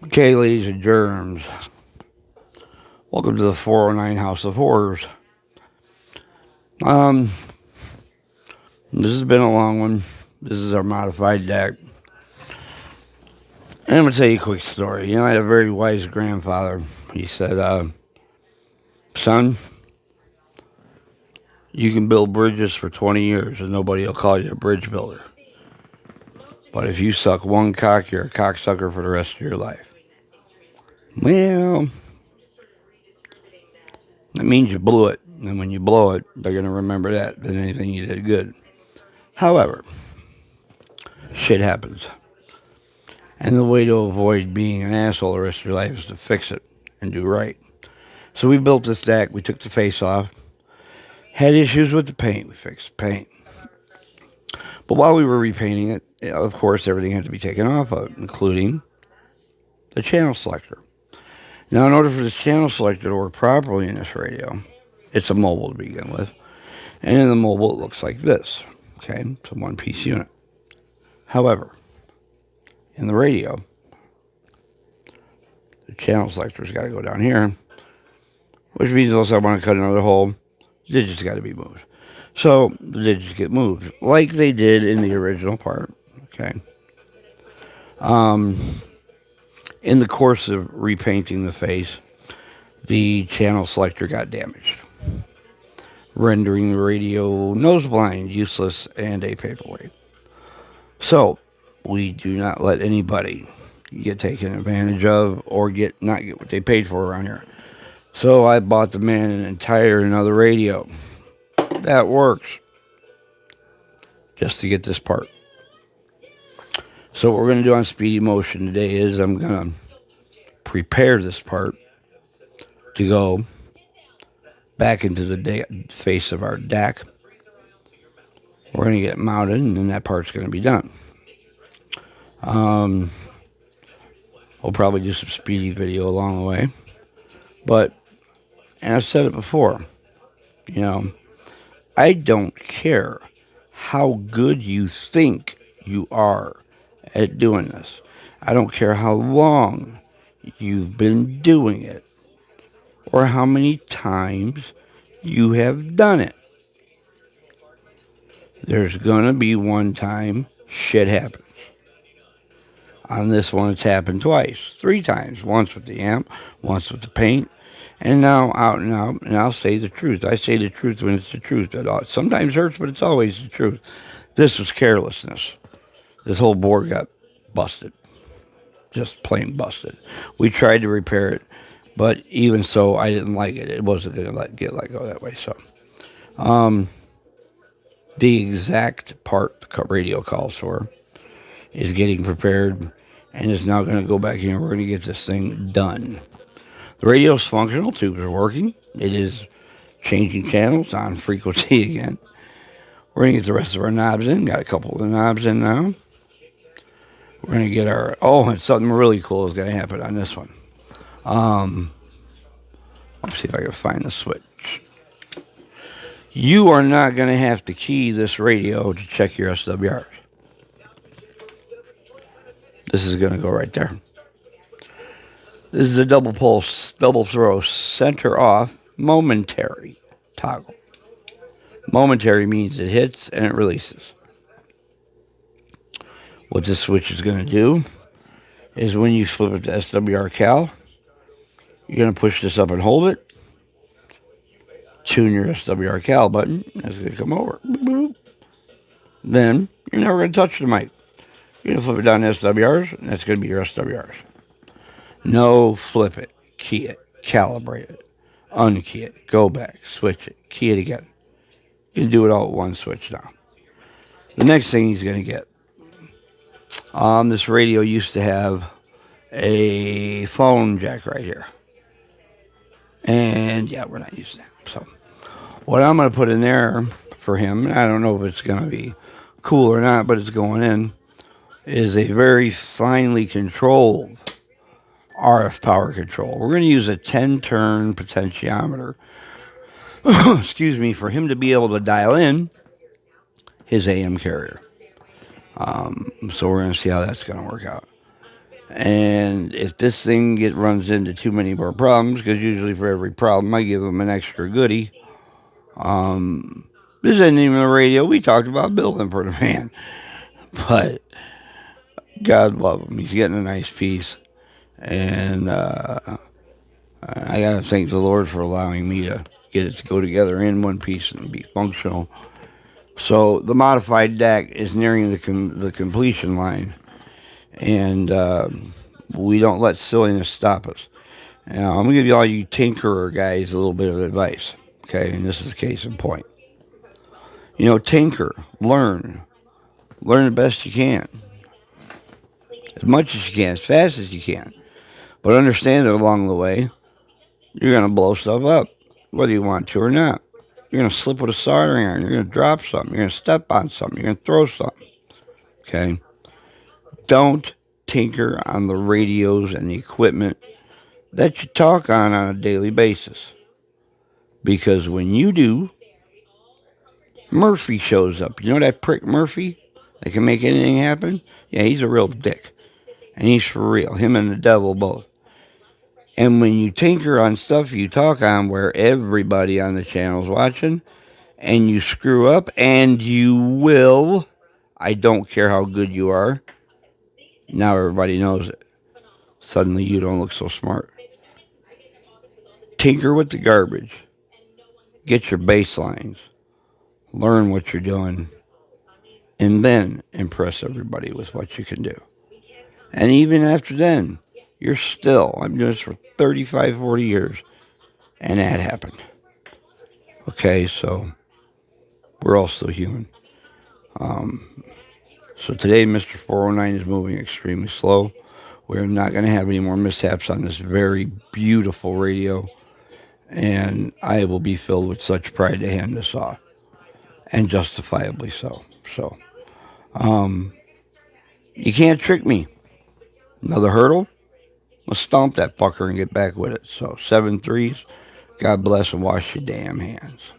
Okay, ladies and germs, welcome to the 409 House of Horrors. Um, this has been a long one. This is our modified deck. And I'm going to tell you a quick story. I had a very wise grandfather. He said, son, you can build bridges for 20 years and nobody will call you a bridge builder. But if you suck one cock, you're a cocksucker for the rest of your life. Well, that means you blew it. And when you blow it, they're going to remember that than anything you did good. However, shit happens. And the way to avoid being an asshole the rest of your life is to fix it and do right. So we built this deck. We took the face off. Had issues with the paint. We fixed the paint. But while we were repainting it, of course, everything had to be taken off of it, including the channel selector. Now, in order for this channel selector to work properly in this radio, it's a mobile to begin with. And in the mobile, it looks like this. Okay, it's a one-piece unit. However, in the radio, the channel selector's got to go down here, which means unless I want to cut another hole, digits got to be moved. So the digits get moved like they did in the original part. Okay. In the course of repainting the face, the channel selector got damaged, rendering the radio nose blind, useless, and a paperweight. So we do not let anybody get taken advantage of or not get what they paid for around here. So I bought the man an entire another radio. That works. Just to get this part. So what we're going to do on Speedy Motion today is I'm going to prepare this part to go back into the face of our deck. We're going to get it mounted, and then that part's going to be done. We'll probably do some Speedy video along the way. But, and I've said it before, I don't care how good you think you are at doing this. I don't care how long you've been doing it or how many times you have done it. There's going to be one time shit happens. On this one, it's happened twice, 3 times. Once with the amp, once with the paint, and now out and out. And I'll say the truth. I say the truth when it's the truth. It sometimes hurts, but it's always the truth. This was carelessness. This whole board got busted. Just plain busted. We tried to repair it, but even so, I didn't like it. It wasn't going to get let go that way. So, the exact part the radio calls for is getting prepared, and is now going to go back in. We're going to get this thing done. The radio's functional. Tubes are working. It is changing channels on frequency again. We're going to get the rest of our knobs in. Got a couple of the knobs in now. We're going to get our... Oh, and something really cool is going to happen on this one. Let's see if I can find the switch. You are not going to have to key this radio to check your SWRs. This is going to go right there. This is a double pulse, double throw, center off, momentary toggle. Momentary means it hits and it releases. What this switch is going to do is when you flip it to SWR Cal, you're going to push this up and hold it. Tune your SWR Cal button. That's going to come over. Then you're never going to touch the mic. You're going to flip it down to SWRs, and that's going to be your SWRs. No, flip it, key it, calibrate it, unkey it, go back, switch it, key it again. You can do it all at one switch now. The next thing he's going to get. This radio used to have a phone jack right here. And yeah, we're not using that. So what I'm going to put in there for him, I don't know if it's going to be cool or not, but it's going in, is a very finely controlled RF power control. We're going to use a 10-turn potentiometer, excuse me, for him to be able to dial in his AM carrier. So we're going to see how that's going to work out. And if this thing runs into too many more problems, because usually for every problem I give them an extra goodie. This isn't even the radio. We talked about building for the man. But God love him. He's getting a nice piece. And I got to thank the Lord for allowing me to get it to go together in one piece and be functional. So the modified deck is nearing the completion line. And we don't let silliness stop us. Now, I'm going to give you all you tinkerer guys a little bit of advice. Okay, and this is the case in point. Tinker, learn the best you can, as much as you can, as fast as you can. But understand that along the way, you're going to blow stuff up, whether you want to or not. You're going to slip with a soldering iron. You're going to drop something. You're going to step on something. You're going to throw something. Okay? Don't tinker on the radios and the equipment that you talk on a daily basis. Because when you do, Murphy shows up. You know that prick Murphy that can make anything happen? Yeah, he's a real dick. And he's for real. Him and the devil both. And when you tinker on stuff you talk on where everybody on the channel's watching, and you screw up, and you will, I don't care how good you are, now everybody knows it. Suddenly you don't look so smart. Tinker with the garbage. Get your baselines. Learn what you're doing. And then impress everybody with what you can do. And even after then, you're still, I'm doing this for 35, 40 years, and that happened. Okay, so we're all still human. So today, Mr. 409 is moving extremely slow. We're not going to have any more mishaps on this very beautiful radio. And I will be filled with such pride to hand this off. And justifiably so. So, you can't trick me. Another hurdle? Let's stomp that fucker and get back with it. So, 7 3s. God bless and wash your damn hands.